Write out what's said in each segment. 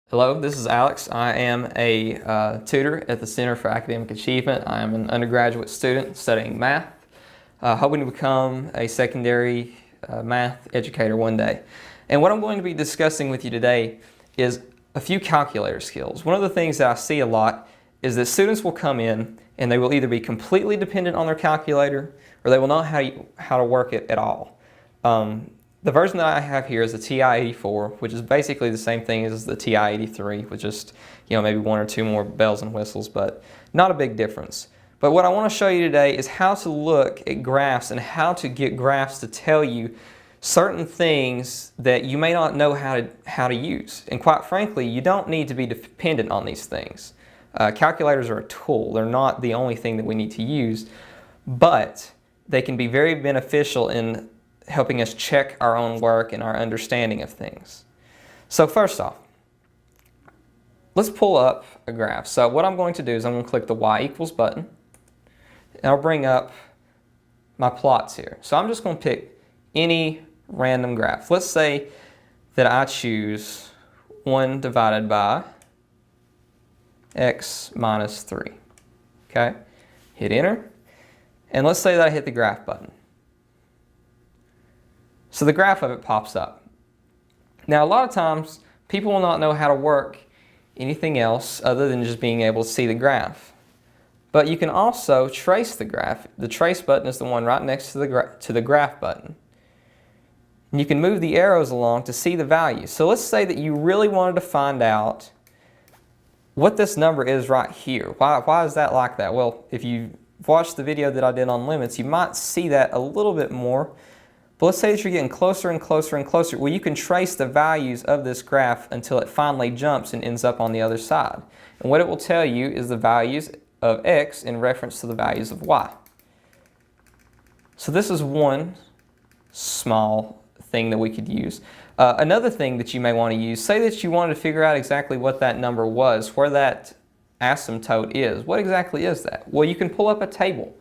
Hello, this is Alex. I am a tutor at the Center for Academic Achievement. I am an undergraduate student studying math, hoping to become a secondary math educator one day. And what I'm going to be discussing with you today is a few calculator skills. One of the things that I see a lot is that students will come in and they will either be completely dependent on their calculator or they will not know how to work it at all. The version that I have here is the TI-84, which is basically the same thing as the TI-83, with just maybe one or two more bells and whistles, but not a big difference. But what I want to show you today is how to look at graphs and how to get graphs to tell you certain things that you may not know how to use. And quite frankly, you don't need to be dependent on these things. Calculators are a tool. They're not the only thing that we need to use, but they can be very beneficial in helping us check our own work and our understanding of things. So first off, let's pull up a graph. So what I'm going to do is I'm going to click the Y equals button, and I'll bring up my plots here. So I'm just going to pick any random graph. Let's say that I choose 1 divided by x minus 3. Okay, hit enter, and let's say that I hit the graph button. So the graph of it pops up. Now a lot of times people will not know how to work anything else other than just being able to see the graph. But you can also trace the graph. The trace button is the one right next to the graph button. And you can move the arrows along to see the value. So let's say that you really wanted to find out what this number is right here. Why is that like that? Well, if you watched the video that I did on limits, you might see that a little bit more. But let's say that you're getting closer and closer and closer. Well, you can trace the values of this graph until it finally jumps and ends up on the other side. And what it will tell you is the values of x in reference to the values of y. So this is one small thing that we could use. Another thing that you may want to use, say that you wanted to figure out exactly what that number was, where that asymptote is. What exactly is that? Well, you can pull up a table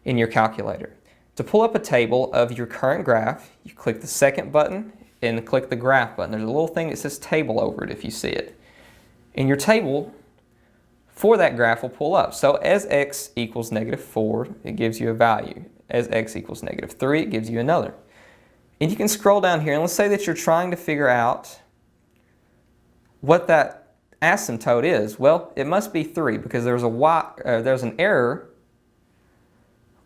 in your calculator. To pull up a table of your current graph, you click the second button and click the graph button. There's a little thing that says table over it if you see it. And your table for that graph will pull up. So as x equals -4, it gives you a value. As x equals -3, it gives you another. And you can scroll down here and let's say that you're trying to figure out what that asymptote is. Well, it must be 3 because there's an error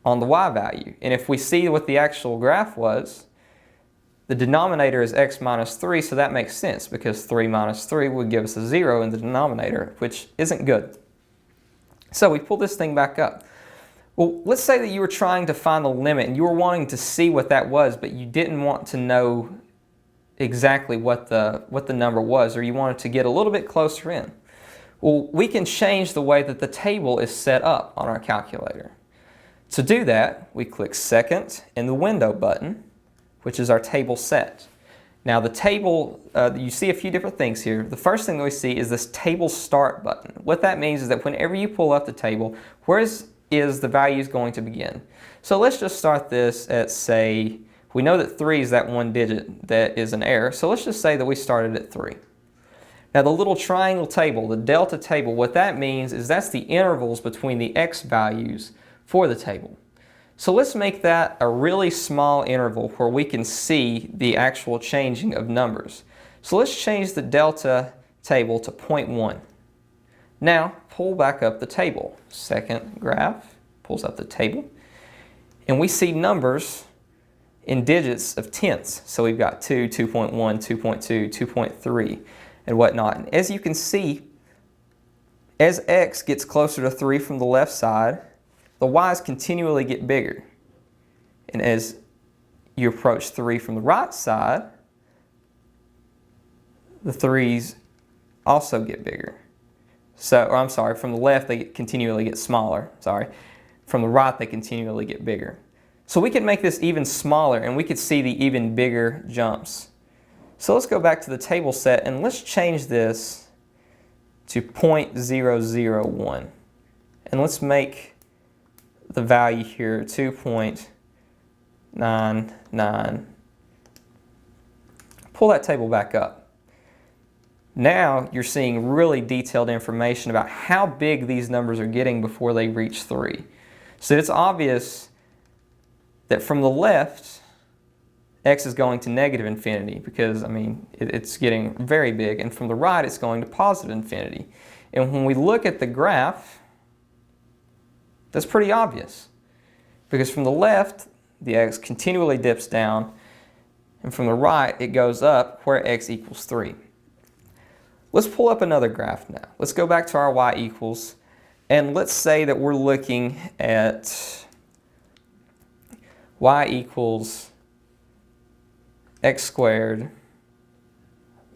on the y value. And if we see what the actual graph was, the denominator is x minus 3, so that makes sense because 3 minus 3 would give us a 0 in the denominator, which isn't good. So we pull this thing back up. Well, let's say that you were trying to find the limit and you were wanting to see what that was, but you didn't want to know exactly what the number was, or you wanted to get a little bit closer in. Well, we can change the way that the table is set up on our calculator. To do that, we click second and the window button, which is our table set. Now the table, you see a few different things here. The first thing that we see is this table start button. What that means is that whenever you pull up the table, where is the values going to begin? So let's just start this at, say, we know that 3 is that one digit that is an error, so let's just say that we started at 3. Now the little triangle table, the delta table, what that means is that's the intervals between the x values for the table. So let's make that a really small interval where we can see the actual changing of numbers. So let's change the delta table to 0.1. Now pull back up the table. Second graph pulls up the table and we see numbers in digits of tenths. So we've got 2, 2.1, 2.2, 2.3 and whatnot. And as you can see, as x gets closer to 3 from the left side, the y's continually get bigger. And as you approach 3 from the right side, the 3's also get bigger. Or I'm sorry, from the left they continually get smaller. Sorry. From the right they continually get bigger. So we could make this even smaller and we could see the even bigger jumps. So let's go back to the table set and let's change this to 0.001. And let's make the value here 2.99. Pull that table back up. Now you're seeing really detailed information about how big these numbers are getting before they reach 3. So it's obvious that from the left, x is going to negative infinity because, I mean, it's getting very big. And from the right, it's going to positive infinity. And when we look at the graph, that's pretty obvious. Because from the left, the x continually dips down. And from the right, it goes up where x equals 3. Let's pull up another graph now. Let's go back to our y equals. And let's say that we're looking at y equals x squared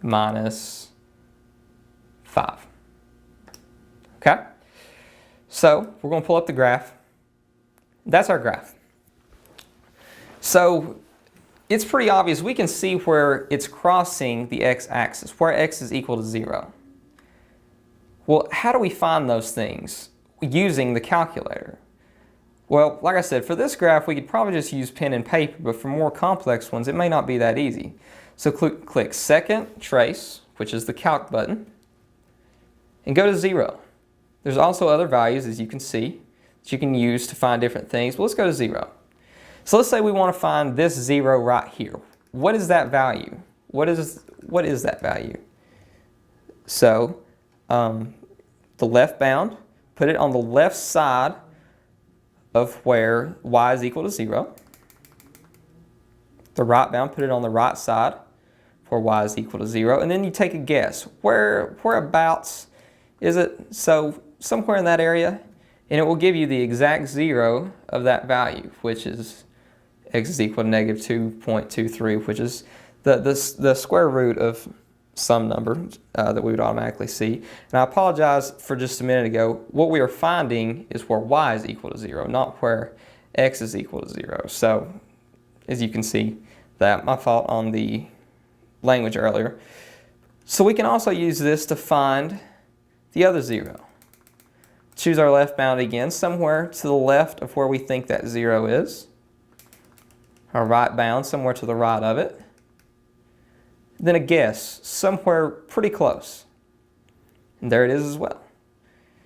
minus 5. Okay? So we're going to pull up the graph. That's our graph. So it's pretty obvious. We can see where it's crossing the x-axis, where x is equal to 0. Well, how do we find those things? Using the calculator. Well, like I said, for this graph, we could probably just use pen and paper, but for more complex ones, it may not be that easy. So click Second, Trace, which is the Calc button, and go to 0. There's also other values, as you can see, that you can use to find different things, but let's go to 0. So let's say we want to find this 0 right here. What is that value? What is that value? So the left bound, put it on the left side of where y is equal to 0. The right bound, put it on the right side where y is equal to 0. And then you take a guess. Whereabouts is it? So somewhere in that area. And it will give you the exact 0 of that value, which is x is equal to negative 2.23, which is the square root of some number that we would automatically see. And I apologize for just a minute ago. What we are finding is where y is equal to 0, not where x is equal to 0. So as you can see, that my fault on the language earlier. So we can also use this to find the other 0. Choose our left bound again, somewhere to the left of where we think that 0 is. Our right bound, somewhere to the right of it. Then a guess, somewhere pretty close. And there it is as well.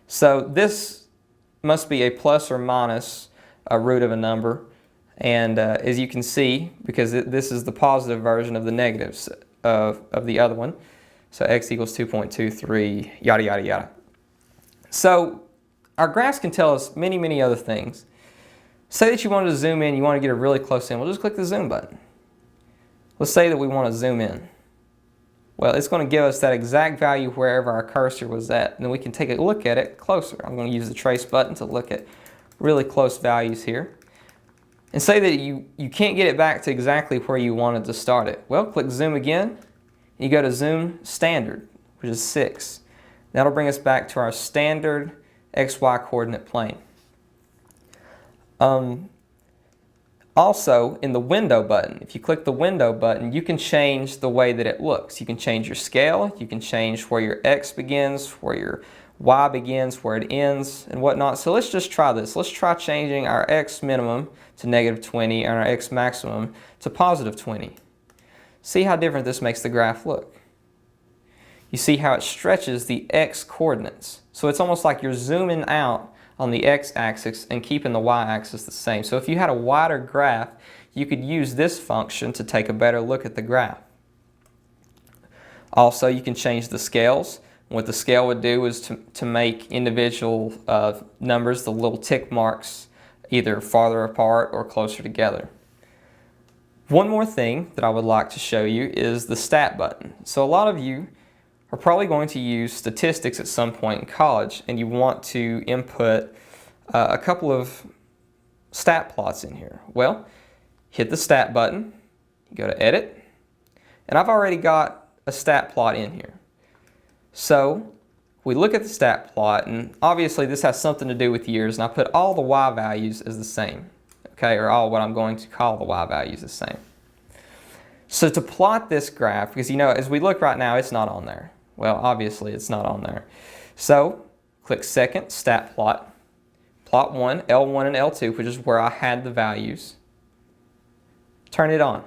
So this must be a plus or minus a root of a number. And as you can see, because this is the positive version of the negatives of the other one. So x equals 2.23, yada, yada, yada. So our graphs can tell us many, many other things. Say that you wanted to zoom in, you want to get a really close in. We'll just click the zoom button. Let's say that we want to zoom in. Well, it's going to give us that exact value wherever our cursor was at. And then we can take a look at it closer. I'm going to use the trace button to look at really close values here. And say that you can't get it back to exactly where you wanted to start it. Well, click zoom again. You go to zoom standard, which is 6. That'll bring us back to our standard XY coordinate plane. Also, in the window button, if you click the window button, you can change the way that it looks. You can change your scale, you can change where your X begins, where your Y begins, where it ends, and whatnot. So let's just try this. Let's try changing our X minimum to negative 20 and our X maximum to positive 20. See how different this makes the graph look. You see how it stretches the X coordinates. So it's almost like you're zooming out on the x-axis and keeping the y-axis the same. So if you had a wider graph, you could use this function to take a better look at the graph. Also, you can change the scales. What the scale would do is to make individual numbers, the little tick marks, either farther apart or closer together. One more thing that I would like to show you is the stat button. So a lot of you are probably going to use statistics at some point in college, and you want to input a couple of stat plots in here. Well, hit the stat button, go to edit, and I've already got a stat plot in here. So we look at the stat plot, and obviously this has something to do with years, and I put all the y values as the same, okay, or all what I'm going to call the y values the same. So to plot this graph, because you know, as we look right now, it's not on there. Well, obviously it's not on there. So click second, stat plot, plot 1, L1 and L2, which is where I had the values. Turn it on.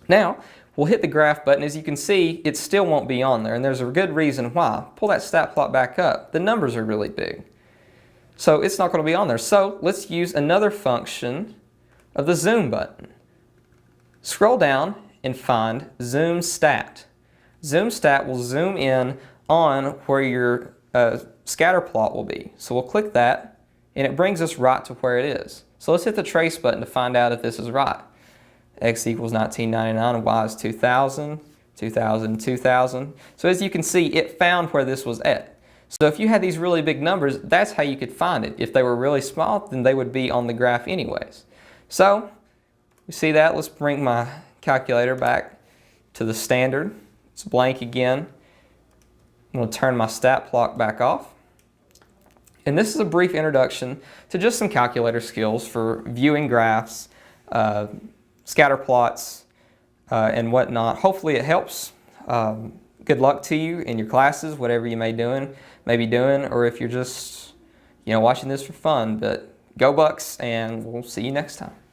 Now, we'll hit the graph button. As you can see, it still won't be on there, and there's a good reason why. Pull that stat plot back up. The numbers are really big. So it's not going to be on there. So let's use another function of the zoom button. Scroll down and find zoom stat. Zoom stat will zoom in on where your scatter plot will be. So we'll click that, and it brings us right to where it is. So let's hit the trace button to find out if this is right. X equals 1999 and Y is 2000, 2000, 2000. So as you can see, it found where this was at. So if you had these really big numbers, that's how you could find it. If they were really small, then they would be on the graph anyways. So you see that? Let's bring my calculator back to the standard. It's blank again. I'm going to turn my stat plot back off. And this is a brief introduction to just some calculator skills for viewing graphs, scatter plots, and whatnot. Hopefully it helps. Good luck to you in your classes, whatever you may be doing, or if you're just watching this for fun. But go Bucks, and we'll see you next time.